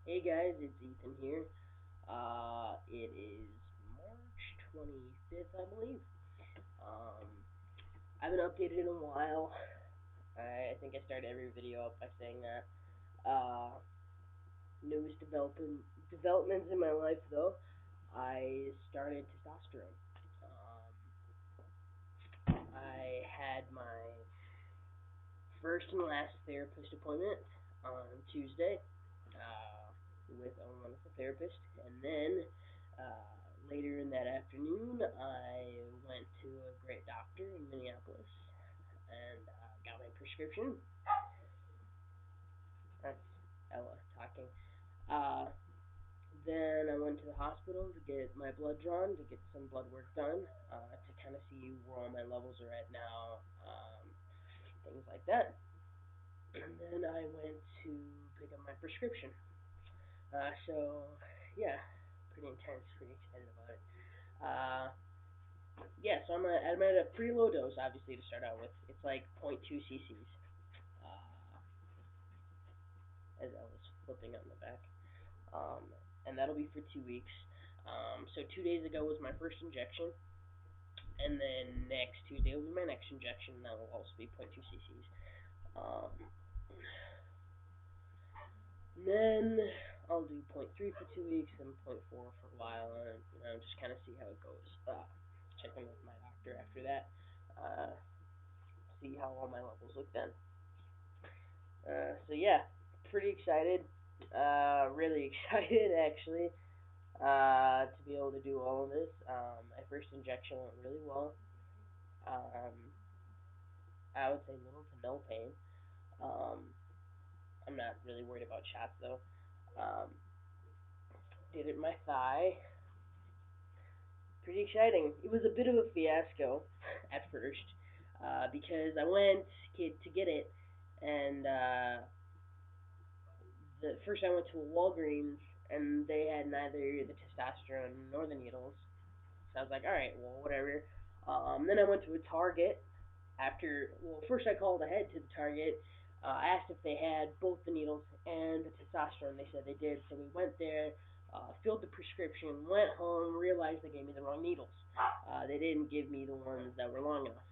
Hey guys, it's Ethan here. It is March 25th, I believe. Um, I haven't updated in a while. I think I start every video up by saying that. Newest developments in my life, though, I started testosterone. I had my first and last therapist appointment on Tuesday with a wonderful therapist, and then later in that afternoon, I went to a great doctor in Minneapolis and got my prescription. That's Ella talking. Uh, then I went to the hospital to get my blood drawn, to get some blood work done, to kind of see where all my levels are at now, things like that. And then I went to pick up my prescription. So yeah, pretty intense, pretty excited about it. Uh, yeah, so I'm at a pretty low dose, obviously, to start out with. It's like zero point 0.2 cc's, as I was flipping on the back. Um, and that'll be for 2 weeks. So 2 days ago was my first injection, and then next Tuesday will be my next injection, and that will also be zero point 0.2 cc's. Um, then I'll do zero point 0.3 for 2 weeks, and zero point 0.4 for a while, and just kind of see how it goes. Check in with my doctor after that. Uh, see how all my levels look then. So yeah, pretty excited. Really excited actually. To be able to do all of this. My first injection went really well. Um, I would say little to no pain. Um, I'm not really worried about shots though. Um, did it in my thigh. Pretty exciting. It was a bit of a fiasco at first because I went to get it, and the first I went to a Walgreens and they had neither the testosterone nor the needles. So I was like, all right, well, whatever. Then I went to a Target. First I called ahead to the Target. I asked if they had both the needles and the testosterone. They said they did. So we went there, filled the prescription, went home, realized they gave me the wrong needles. They didn't give me the ones that were long enough.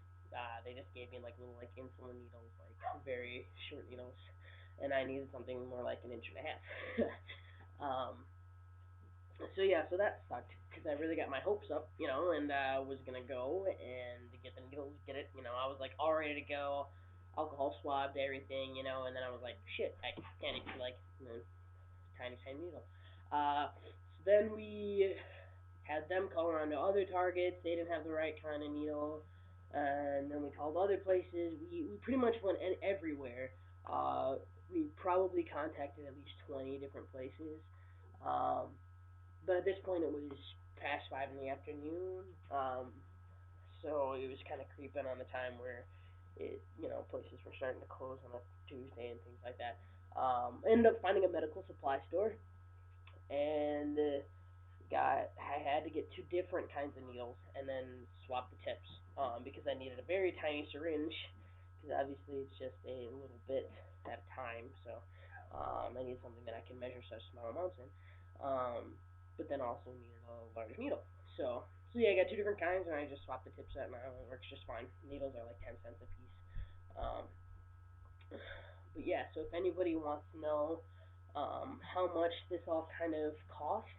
They just gave me like little like insulin needles, like very short needles, and I needed something more like an inch and a half. um, so yeah, so that sucked because I really got my hopes up, and was gonna go and get the needles, get it, I was like all ready to go, alcohol swabbed everything, and then I was like, shit, I can't even like, tiny tiny needle. So then we had them call around to other targets. They didn't have the right kind of needle, and then we called other places. We pretty much went everywhere. We probably contacted at least 20 different places. Um, but at this point, it was past 5 in the afternoon, so it was kind of creeping on the time where places were starting to close on a Tuesday and things like that. Ended up finding a medical supply store, and I had to get two different kinds of needles and then swap the tips because I needed a very tiny syringe because obviously it's just a little bit at a time. So I need something that I can measure such small amounts in. But then also needed a larger needle. So yeah, I got two different kinds, and I just swapped the tips out, and it works just fine. Needles are like 10 cents a piece. Um, but yeah, so if anybody wants to know how much this all kind of cost,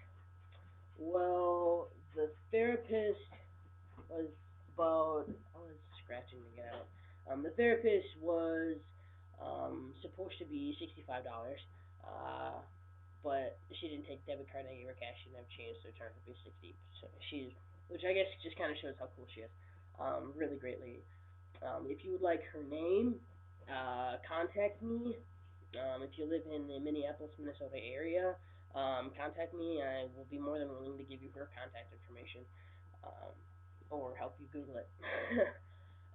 well, the therapist was about. I was scratching to get out. The therapist was supposed to be $65, but she didn't take debit card. I gave her cash. She didn't have change, so it turned out to be 60. So which I guess just kind of shows how cool she is. Really great lady. If you would like her name, contact me. If you live in the Minneapolis, Minnesota area, contact me. I will be more than willing to give you her contact information, um, or help you Google it.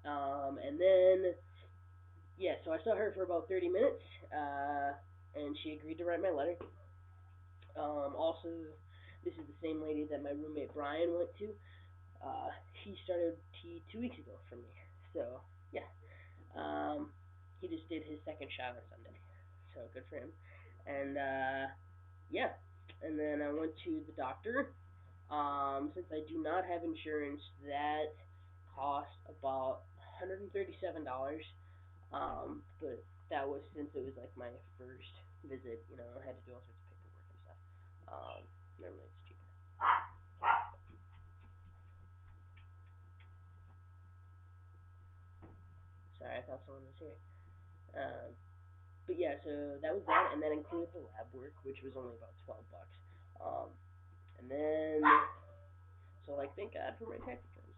And then, yeah, so I saw her for about 30 minutes, and she agreed to write my letter. Also, this is the same lady that my roommate Brian went to. He started T 2 weeks ago from me. So, yeah. He just did his second shot on Sunday. So, good for him. And, yeah, and then I went to the doctor. Since I do not have insurance, that cost about $137. But that was since it was like my first visit. You know, I had to do all sorts of paperwork and stuff. Um, Normally it's cheaper. Sorry, I thought someone was here. Um, but yeah, so that was that, and that included the lab work, which was only about $12. And then so like thank God for my tax returns.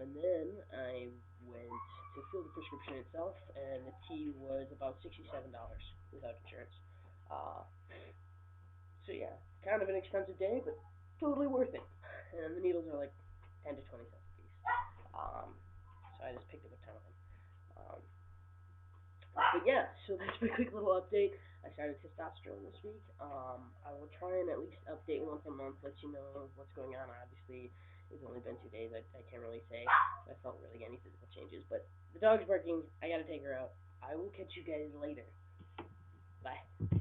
And then I went to fill the prescription itself, and the tea was about $67 without insurance. Uh, so yeah, kind of an expensive day, but totally worth it. And the needles are like 10 to 20 cents a piece. Um, so I just picked up a ton of them. But yeah, so that's my quick little update. I started testosterone this week. I will try and at least update once a month, let you know what's going on. Obviously, it's only been 2 days. I can't really say I felt really any physical changes. But the dog's barking. I gotta take her out. I will catch you guys later. Bye.